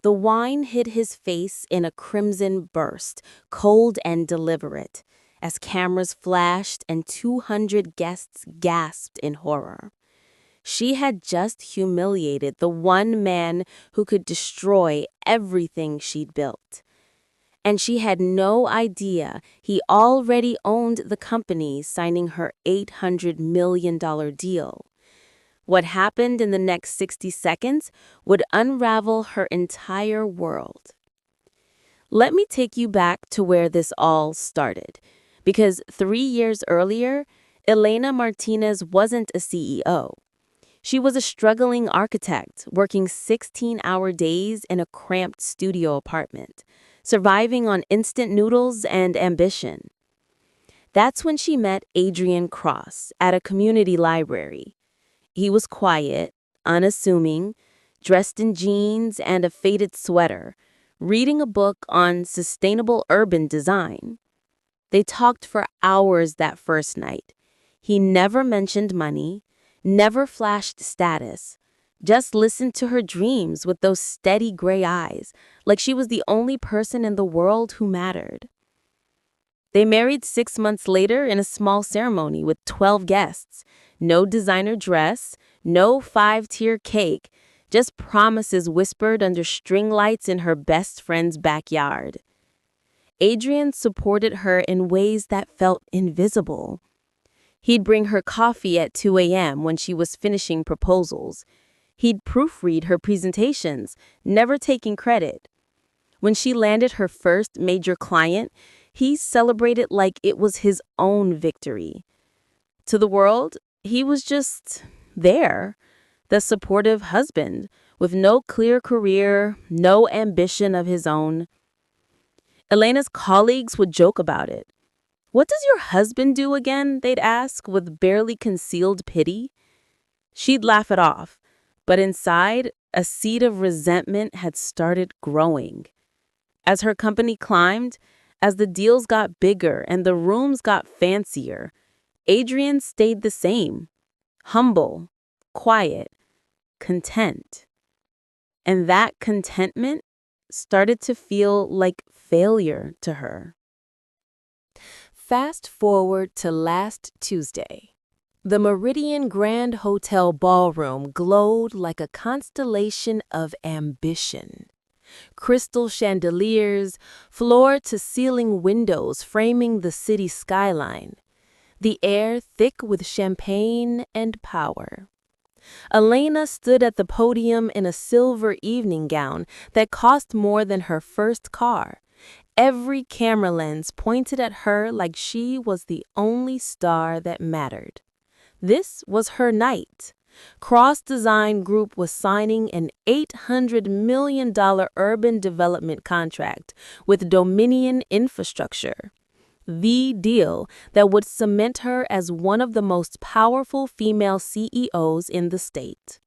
The wine hit his face in a crimson burst, cold and deliberate, as cameras flashed and 200 guests gasped in horror. She had just humiliated the one man who could destroy everything she'd built. And she had no idea he already owned the company signing her $800 million deal. What happened in the next 60 seconds would unravel her entire world. Let me take you back to where this all started, because 3 years earlier, Elena Martinez wasn't a CEO. She was a struggling architect working 16-hour days in a cramped studio apartment, surviving on instant noodles and ambition. That's when she met Adrian Cross at a community library. He was quiet, unassuming, dressed in jeans and a faded sweater, reading a book on sustainable urban design. They talked for hours that first night. He never mentioned money, never flashed status, just listened to her dreams with those steady gray eyes, like she was the only person in the world who mattered. They married 6 months later in a small ceremony with 12 guests. No designer dress, no 5-tier cake, just promises whispered under string lights in her best friend's backyard. Adrian supported her in ways that felt invisible. He'd bring her coffee at 2 a.m. when she was finishing proposals. He'd proofread her presentations, never taking credit. When she landed her first major client, he celebrated like it was his own victory. To the world, he was just there, the supportive husband, with no clear career, no ambition of his own. Elena's colleagues would joke about it. "What does your husband do again?" they'd ask with barely concealed pity. She'd laugh it off, but inside, a seed of resentment had started growing. As her company climbed, as the deals got bigger and the rooms got fancier, Adrian stayed the same, humble, quiet, content. And that contentment started to feel like failure to her. Fast forward to last Tuesday. The Meridian Grand Hotel ballroom glowed like a constellation of ambition. Crystal chandeliers, floor-to-ceiling windows framing the city skyline. The air thick with champagne and power. Elena stood at the podium in a silver evening gown that cost more than her first car. Every camera lens pointed at her like she was the only star that mattered. This was her night. Cross Design Group was signing an $800 million urban development contract with Dominion Infrastructure. The deal that would cement her as one of the most powerful female CEOs in the state.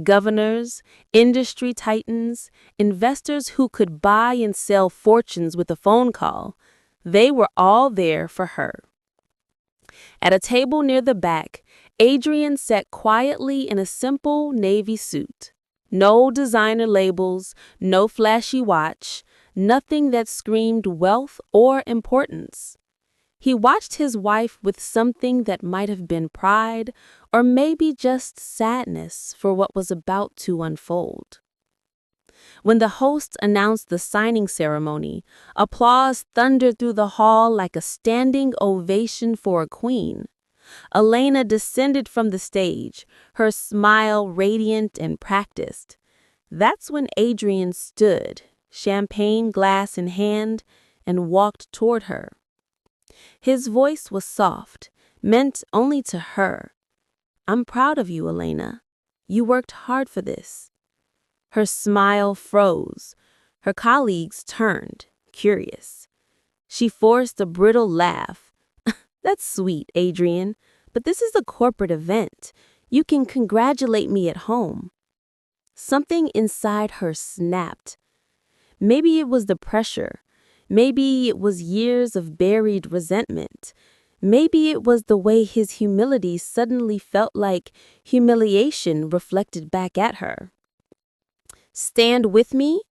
Governors, industry titans, investors who could buy and sell fortunes with a phone call, they were all there for her. At a table near the back, Adrian sat quietly in a simple navy suit. No designer labels, no flashy watch, nothing that screamed wealth or importance. He watched his wife with something that might have been pride or maybe just sadness for what was about to unfold. When the host announced the signing ceremony, applause thundered through the hall like a standing ovation for a queen. Elena descended from the stage, her smile radiant and practiced. That's when Adrian stood, champagne glass in hand, and walked toward her. His voice was soft, meant only to her. "I'm proud of you, Elena. You worked hard for this." Her smile froze. Her colleagues turned, curious. She forced a brittle laugh. "That's sweet, Adrian, but this is a corporate event. You can congratulate me at home." Something inside her snapped. Maybe it was the pressure. Maybe it was years of buried resentment. Maybe it was the way his humility suddenly felt like humiliation reflected back at her. "Stand with me?"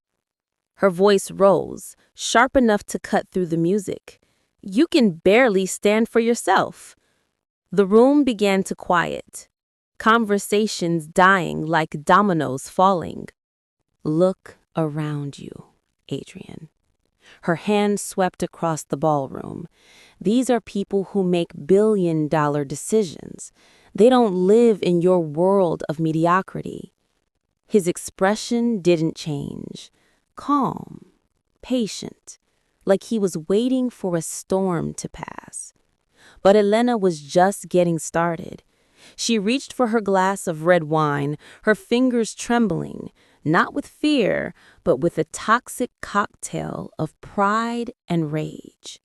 Her voice rose, sharp enough to cut through the music. "You can barely stand for yourself." The room began to quiet, conversations dying like dominoes falling. "Look around you, Adrian." Her hand swept across the ballroom. "These are people who make billion-dollar decisions. They don't live in your world of mediocrity." His expression didn't change. Calm, patient, like he was waiting for a storm to pass. But Elena was just getting started. She reached for her glass of red wine, her fingers trembling, not with fear, but with a toxic cocktail of pride and rage.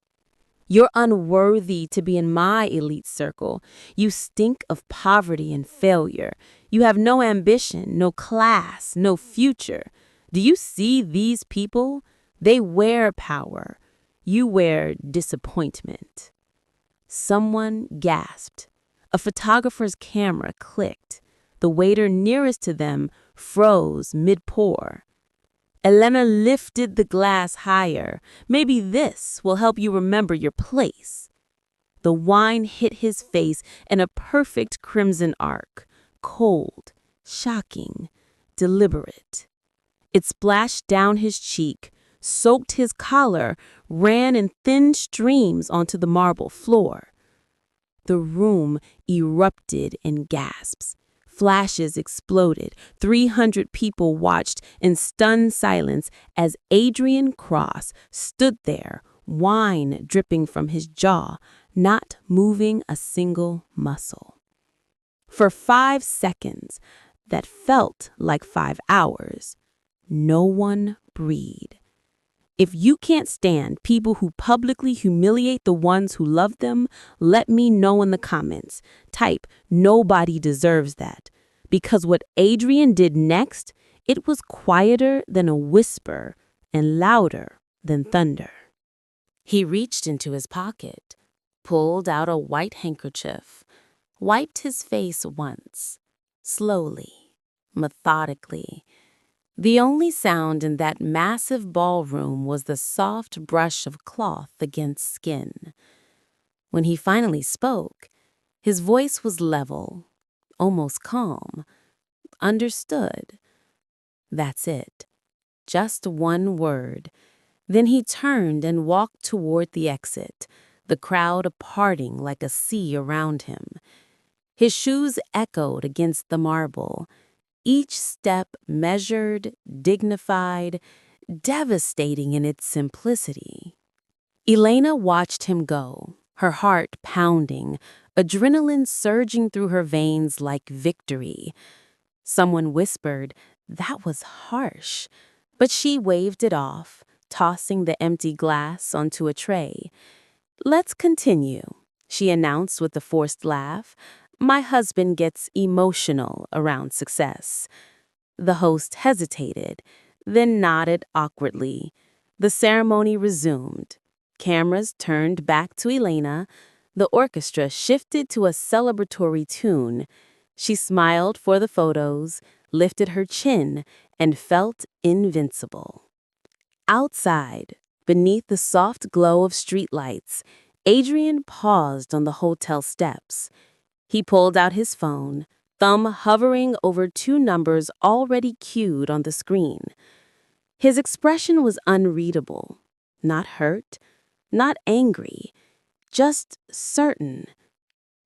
"You're unworthy to be in my elite circle. You stink of poverty and failure. You have no ambition, no class, no future. Do you see these people? They wear power. You wear disappointment." Someone gasped. A photographer's camera clicked. The waiter nearest to them froze mid-pour. Elena lifted the glass higher. "Maybe this will help you remember your place." The wine hit his face in a perfect crimson arc, cold, shocking, deliberate. It splashed down his cheek, soaked his collar, ran in thin streams onto the marble floor. The room erupted in gasps. Flashes exploded. 300 people watched in stunned silence as Adrian Cross stood there, wine dripping from his jaw, not moving a single muscle. For 5 seconds, that felt like 5 hours, no one breathed. If you can't stand people who publicly humiliate the ones who love them, let me know in the comments. Type, "Nobody deserves that." Because what Adrian did next, it was quieter than a whisper and louder than thunder. He reached into his pocket, pulled out a white handkerchief, wiped his face once, slowly, methodically. The only sound in that massive ballroom was the soft brush of cloth against skin. When he finally spoke, his voice was level, almost calm. "Understood." That's it. Just one word. Then he turned and walked toward the exit, the crowd parting like a sea around him. His shoes echoed against the marble, each step measured, dignified, devastating in its simplicity. Elena watched him go, her heart pounding, adrenaline surging through her veins like victory. Someone whispered, "That was harsh," but she waved it off, tossing the empty glass onto a tray. "Let's continue," she announced with a forced laugh. "My husband gets emotional around success." The host hesitated, then nodded awkwardly. The ceremony resumed. Cameras turned back to Elena. The orchestra shifted to a celebratory tune. She smiled for the photos, lifted her chin, and felt invincible. Outside, beneath the soft glow of streetlights, Adrian paused on the hotel steps. He pulled out his phone, thumb hovering over 2 numbers already cued on the screen. His expression was unreadable, not hurt, not angry, just certain.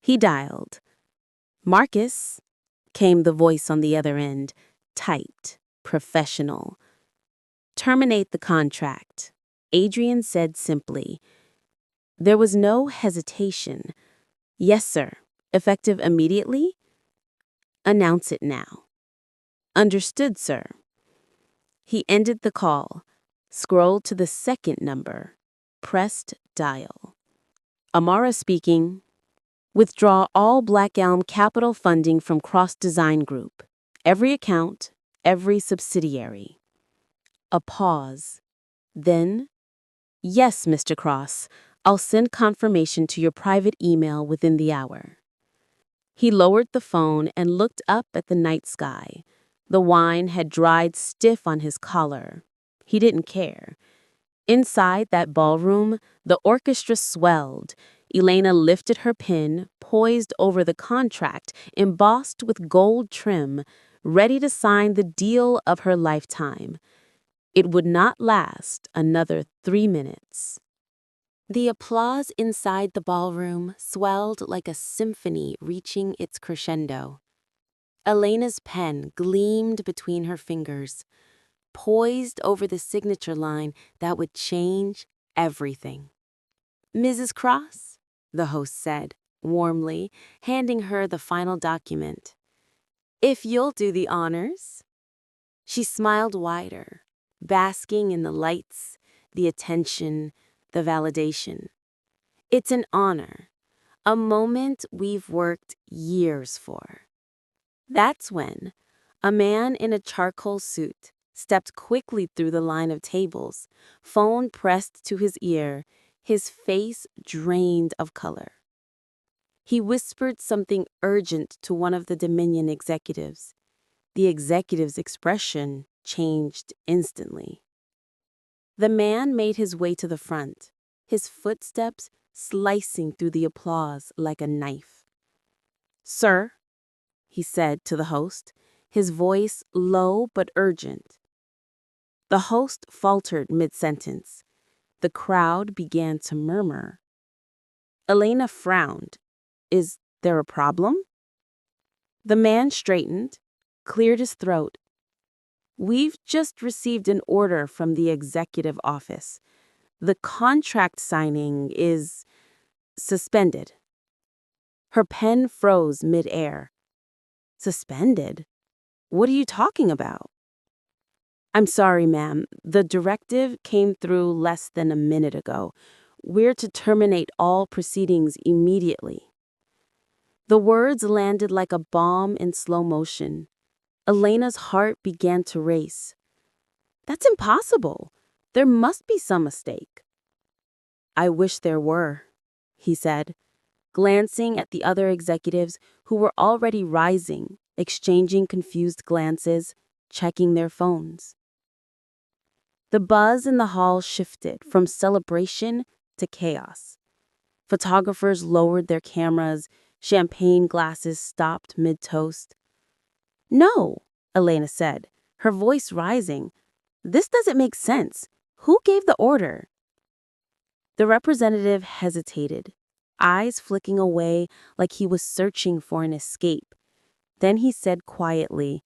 He dialed. "Marcus," came the voice on the other end, tight, professional. "Terminate the contract," Adrian said simply. There was no hesitation. "Yes, sir. Effective immediately?" "Announce it now." "Understood, sir." He ended the call, scrolled to the second number, pressed dial. "Amara speaking. Withdraw all Black Elm capital funding from Cross Design Group. Every account, every subsidiary." A pause. Then, "Yes, Mr. Cross. I'll send confirmation to your private email within the hour." He lowered the phone and looked up at the night sky. The wine had dried stiff on his collar. He didn't care. Inside that ballroom, the orchestra swelled. Elena lifted her pin, poised over the contract, embossed with gold trim, ready to sign the deal of her lifetime. It would not last another 3 minutes. The applause inside the ballroom swelled like a symphony reaching its crescendo. Elena's pen gleamed between her fingers, poised over the signature line that would change everything. "Mrs. Cross," the host said, warmly, handing her the final document. "If you'll do the honors." She smiled wider, basking in the lights, the attention, the validation. "It's an honor, a moment we've worked years for." That's when a man in a charcoal suit stepped quickly through the line of tables, phone pressed to his ear, his face drained of color. He whispered something urgent to one of the Dominion executives. The executive's expression changed instantly. The man made his way to the front, his footsteps slicing through the applause like a knife. "Sir," he said to the host, his voice low but urgent. The host faltered mid-sentence. The crowd began to murmur. Elena frowned. "Is there a problem?" The man straightened, cleared his throat. "We've just received an order from the executive office. The contract signing is suspended." Her pen froze mid-air. "Suspended? What are you talking about?" "I'm sorry, ma'am. The directive came through less than a minute ago. We're to terminate all proceedings immediately." The words landed like a bomb in slow motion. Elena's heart began to race. "That's impossible. There must be some mistake." "I wish there were," he said, glancing at the other executives who were already rising, exchanging confused glances, checking their phones. The buzz in the hall shifted from celebration to chaos. Photographers lowered their cameras, champagne glasses stopped mid-toast. "No," Elena said, her voice rising. "This doesn't make sense. Who gave the order?" The representative hesitated, eyes flicking away like he was searching for an escape. Then he said quietly,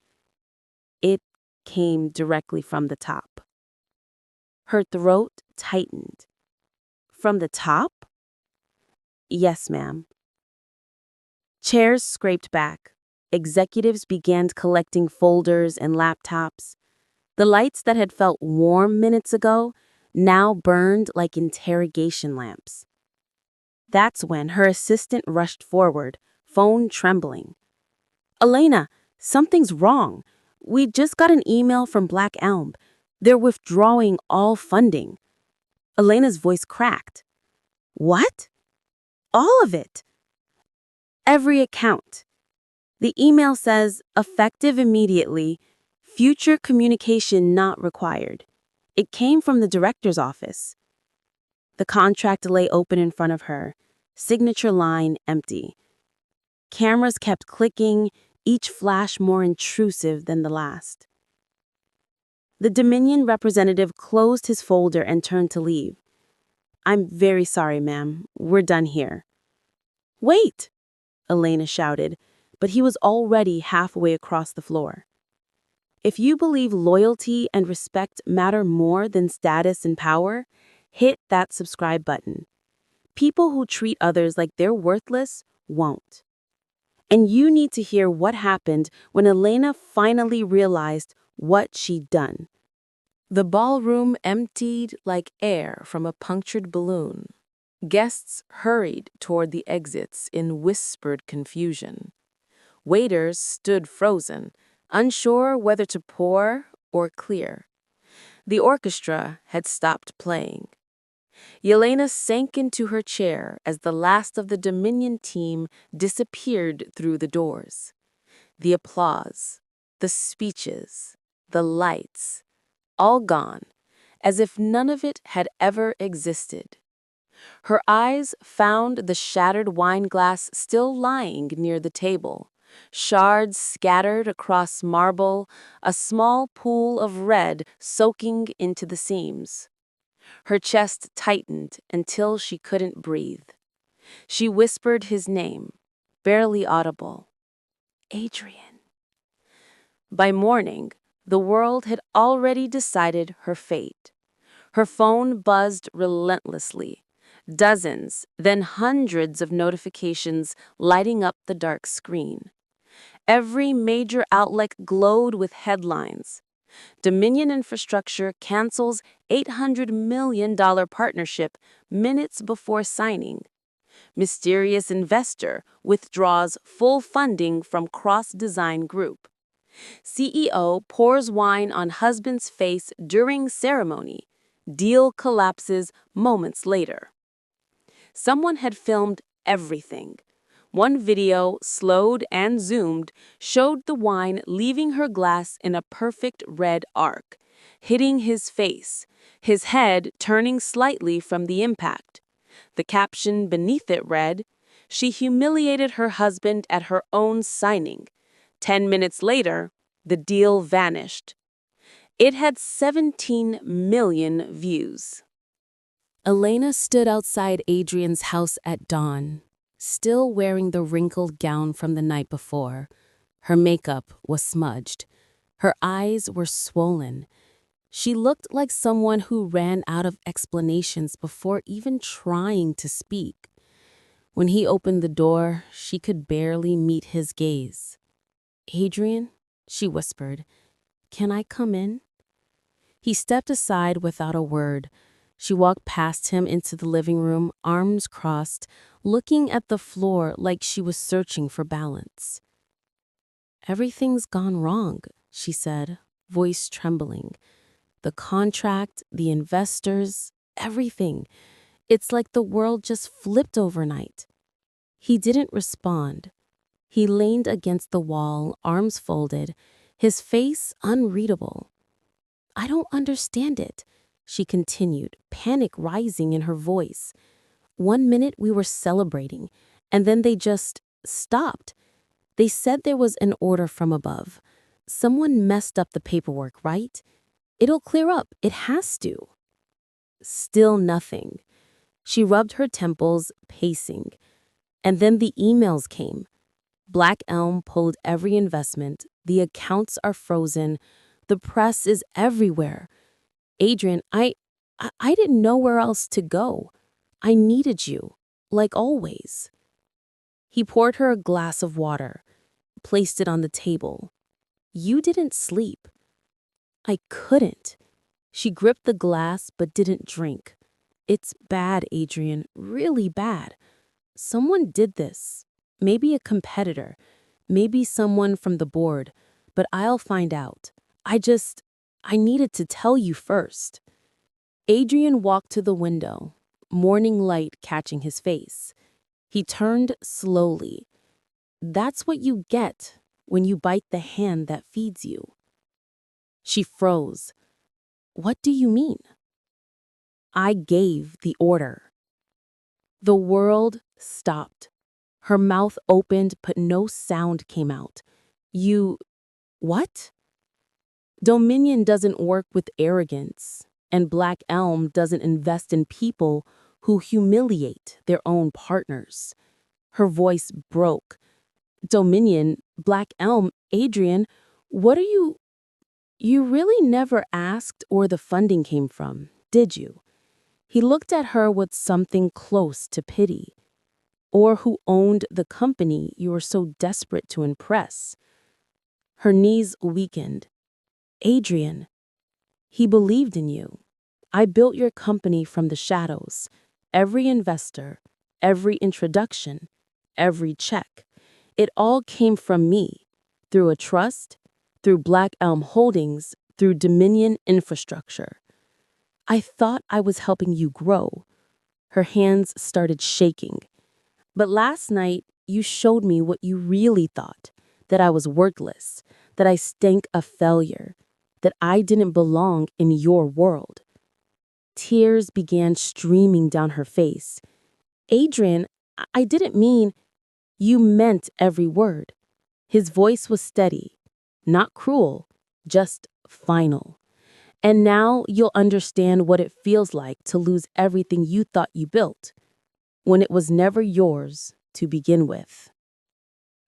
"It came directly from the top." Her throat tightened. "From the top?" "Yes, ma'am." Chairs scraped back. Executives began collecting folders and laptops. The lights that had felt warm minutes ago now burned like interrogation lamps. That's when her assistant rushed forward, phone trembling. "Elena, something's wrong. We just got an email from Black Elm. They're withdrawing all funding." Elena's voice cracked. "What?" "All of it. Every account. The email says, 'Effective immediately, future communication not required.' It came from the director's office." The contract lay open in front of her, signature line empty. Cameras kept clicking, each flash more intrusive than the last. The Dominion representative closed his folder and turned to leave. "I'm very sorry, ma'am. We're done here." "Wait!" Elena shouted, but he was already halfway across the floor. If you believe loyalty and respect matter more than status and power, hit that subscribe button. People who treat others like they're worthless won't. And you need to hear what happened when Elena finally realized what she'd done. The ballroom emptied like air from a punctured balloon. Guests hurried toward the exits in whispered confusion. Waiters stood frozen, unsure whether to pour or clear. The orchestra had stopped playing. Elena sank into her chair as the last of the Dominion team disappeared through the doors. The applause, the speeches, the lights, all gone, as if none of it had ever existed. Her eyes found the shattered wine glass still lying near the table, shards scattered across marble, a small pool of red soaking into the seams. Her chest tightened until she couldn't breathe. She whispered his name, barely audible. Adrian. By morning, the world had already decided her fate. Her phone buzzed relentlessly. Dozens, then hundreds of notifications lighting up the dark screen. Every major outlet glowed with headlines. Dominion Infrastructure cancels $800 million partnership minutes before signing. Mysterious investor withdraws full funding from Cross Design Group. CEO pours wine on husband's face during ceremony. Deal collapses moments later. Someone had filmed everything. One video, slowed and zoomed, showed the wine leaving her glass in a perfect red arc, hitting his face, his head turning slightly from the impact. The caption beneath it read, "She humiliated her husband at her own signing. 10 minutes later, the deal vanished." It had 17 million views. Elena stood outside Adrian's house at dawn, still wearing the wrinkled gown from the night before. Her makeup was smudged. Her eyes were swollen. She looked like someone who ran out of explanations before even trying to speak. When he opened the door, she could barely meet his gaze. "Adrian," she whispered, "can I come in?" He stepped aside without a word. She walked past him into the living room, arms crossed, looking at the floor like she was searching for balance. "Everything's gone wrong," she said, voice trembling. "The contract, the investors, everything. It's like the world just flipped overnight." He didn't respond. He leaned against the wall, arms folded, his face unreadable. "I don't understand it," she continued, panic rising in her voice. "One minute we were celebrating, and then they just stopped. They said there was an order from above. Someone messed up the paperwork, right? It'll clear up. It has to." Still nothing. She rubbed her temples, pacing. And then the emails came. Black Elm pulled every investment. The accounts are frozen. The press is everywhere. "Adrian, I didn't know where else to go. I needed you, like always." He poured her a glass of water, placed it on the table. "You didn't sleep." "I couldn't." She gripped the glass but didn't drink. "It's bad, Adrian, really bad. Someone did this. Maybe a competitor. Maybe someone from the board. But I'll find out. I needed to tell you first." Adrian walked to the window, morning light catching his face. He turned slowly. "That's what you get when you bite the hand that feeds you." She froze. "What do you mean?" "I gave the order." The world stopped. Her mouth opened, but no sound came out. "You... what?" Dominion doesn't work with arrogance, and Black Elm doesn't invest in people who humiliate their own partners. Her voice broke. "Dominion, Black Elm, Adrian, what are you... You really never asked where the funding came from, did you?" He looked at her with something close to pity. "Or who owned the company you were so desperate to impress?" Her knees weakened. "Adrian, he believed in you. I built your company from the shadows. Every investor, every introduction, every check. It all came from me, through a trust, through Black Elm Holdings, through Dominion Infrastructure. I thought I was helping you grow." Her hands started shaking. "But last night, you showed me what you really thought, that I was worthless, that I stank of failure, that I didn't belong in your world. Tears began streaming down her face. Adrian, I didn't mean. You meant every word. His voice was steady, not cruel, just final. And now you'll understand what it feels like to lose everything you thought you built, when it was never yours to begin with.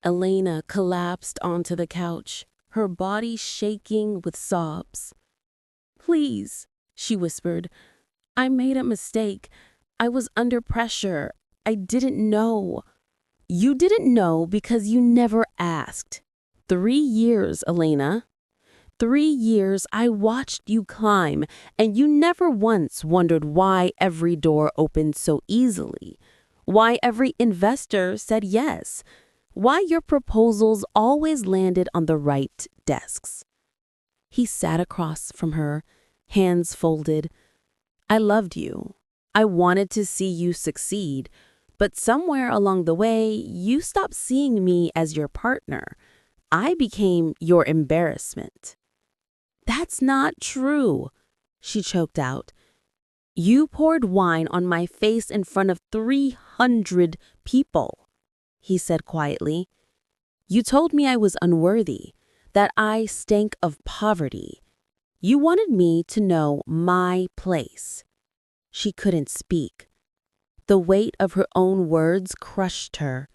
Elena collapsed onto the couch, her body shaking with sobs. "Please," she whispered, "I made a mistake. I was under pressure. I didn't know." "You didn't know because you never asked. 3 years, Elena. 3 years I watched you climb, and you never once wondered why every door opened so easily, why every investor said yes, why your proposals always landed on the right desks." He sat across from her, hands folded. "I loved you. I wanted to see you succeed, but somewhere along the way, you stopped seeing me as your partner. I became your embarrassment." "That's not true," she choked out. "You poured wine on my face in front of 300 people," he said quietly. "You told me I was unworthy, that I stank of poverty. You wanted me to know my place." She couldn't speak. The weight of her own words crushed her.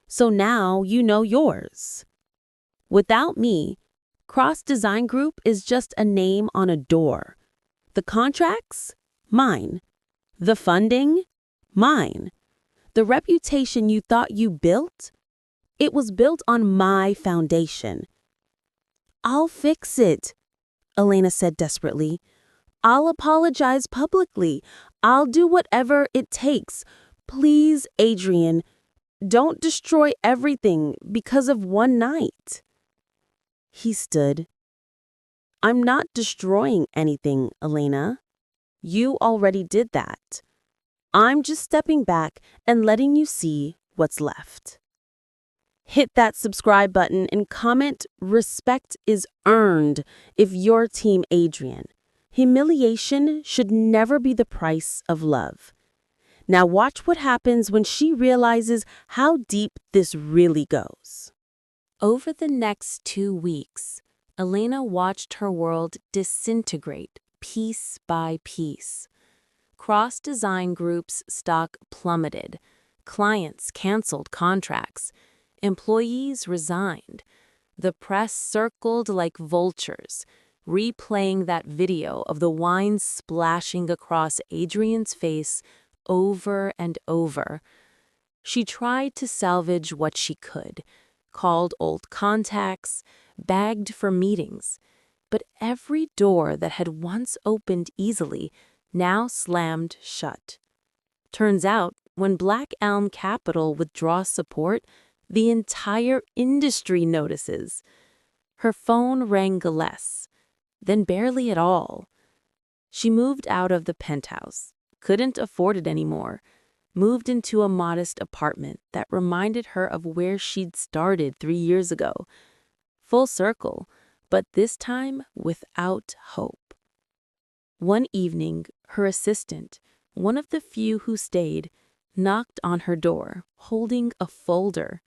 "So now you know yours. Without me, Cross Design Group is just a name on a door. The contracts? Mine. The funding? Mine. The reputation you thought you built? It was built on my foundation." "I'll fix it," Elena said desperately. "I'll apologize publicly. I'll do whatever it takes. Please, Adrian, don't destroy everything because of one night." He stood. "I'm not destroying anything, Elena. You already did that. I'm just stepping back and letting you see what's left." Hit that subscribe button and comment "Respect is earned" if you're Team Adrian. Humiliation should never be the price of love. Now watch what happens when she realizes how deep this really goes. Over the next 2 weeks, Elena watched her world disintegrate piece by piece. Cross Design Group's stock plummeted. Clients canceled contracts. Employees resigned. The press circled like vultures, replaying that video of the wine splashing across Adrian's face over and over. She tried to salvage what she could, called old contacts, begged for meetings, but every door that had once opened easily now slammed shut. Turns out, when Black Elm Capital withdraws support, the entire industry notices. Her phone rang less, then barely at all. She moved out of the penthouse, couldn't afford it anymore, moved into a modest apartment that reminded her of where she'd started 3 years ago. Full circle, but this time without hope. One evening, her assistant, one of the few who stayed, knocked on her door, holding a folder.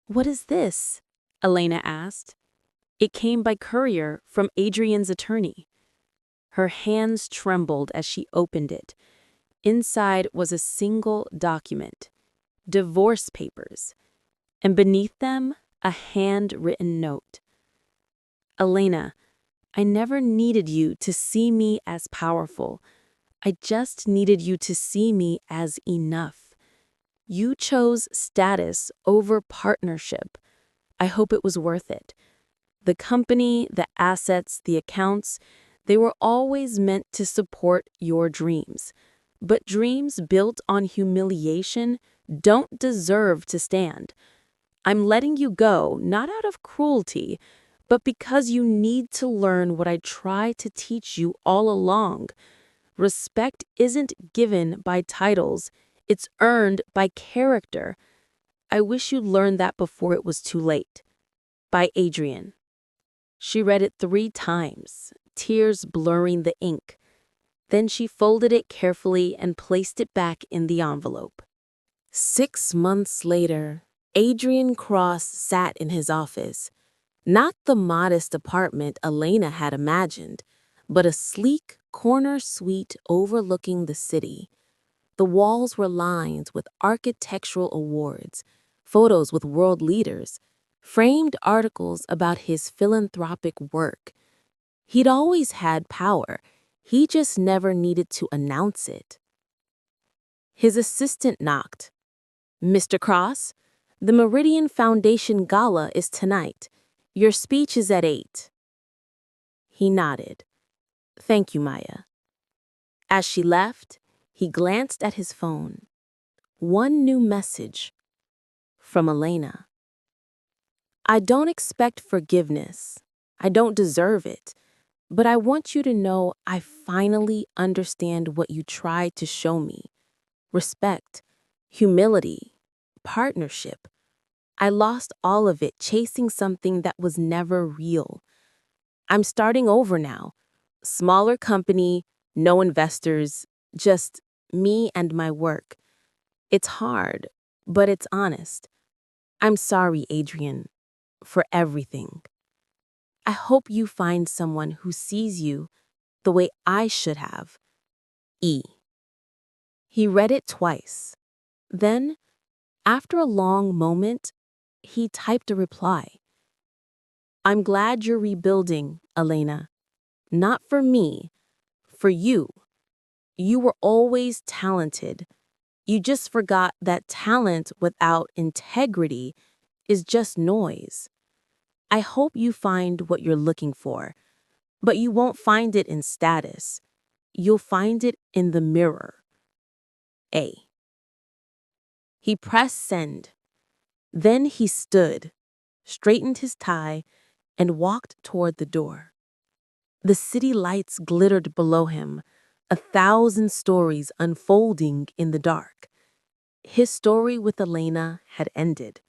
"What is this?" Elena asked. It came by courier from Adrian's attorney. Her hands trembled as she opened it. Inside was a single document, divorce papers, and beneath them, a handwritten note. "Elena, I never needed you to see me as powerful. I just needed you to see me as enough. You chose status over partnership. I hope it was worth it. The company, the assets, the accounts, they were always meant to support your dreams. But dreams built on humiliation don't deserve to stand. I'm letting you go, not out of cruelty, but because you need to learn what I tried to teach you all along. Respect isn't given by titles, it's earned by character. I wish you'd learned that before it was too late." By Adrian. She read it 3 times, tears blurring the ink. Then she folded it carefully and placed it back in the envelope. 6 months later, Adrian Cross sat in his office. Not the modest apartment Elena had imagined, but a sleek corner suite overlooking the city. The walls were lined with architectural awards, photos with world leaders, framed articles about his philanthropic work. He'd always had power, he just never needed to announce it. His assistant knocked. "Mr. Cross, the Meridian Foundation Gala is tonight. Your speech is at 8. He nodded. "Thank you, Maya." As she left, he glanced at his phone. One new message from Elena. "I don't expect forgiveness. I don't deserve it. But I want you to know I finally understand what you tried to show me. Respect, humility, partnership. I lost all of it chasing something that was never real. I'm starting over now. Smaller company, no investors, just me and my work. It's hard, but it's honest. I'm sorry, Adrian, for everything. I hope you find someone who sees you the way I should have. E." He read it twice. Then, after a long moment, he typed a reply. "I'm glad you're rebuilding, Elena. Not for me, for you. You were always talented. You just forgot that talent without integrity is just noise. I hope you find what you're looking for, but you won't find it in status. You'll find it in the mirror. A." He pressed send. Then he stood, straightened his tie, and walked toward the door. The city lights glittered below him, 1,000 stories unfolding in the dark. His story with Elena had ended,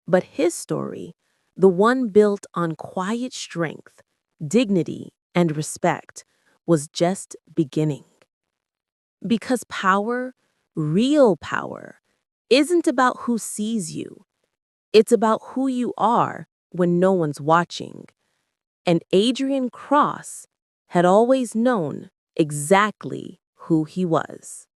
but his story, the one built on quiet strength, dignity, and respect, was just beginning. Because power, real power, isn't about who sees you. It's about who you are when no one's watching. And Adrian Cross had always known exactly who he was.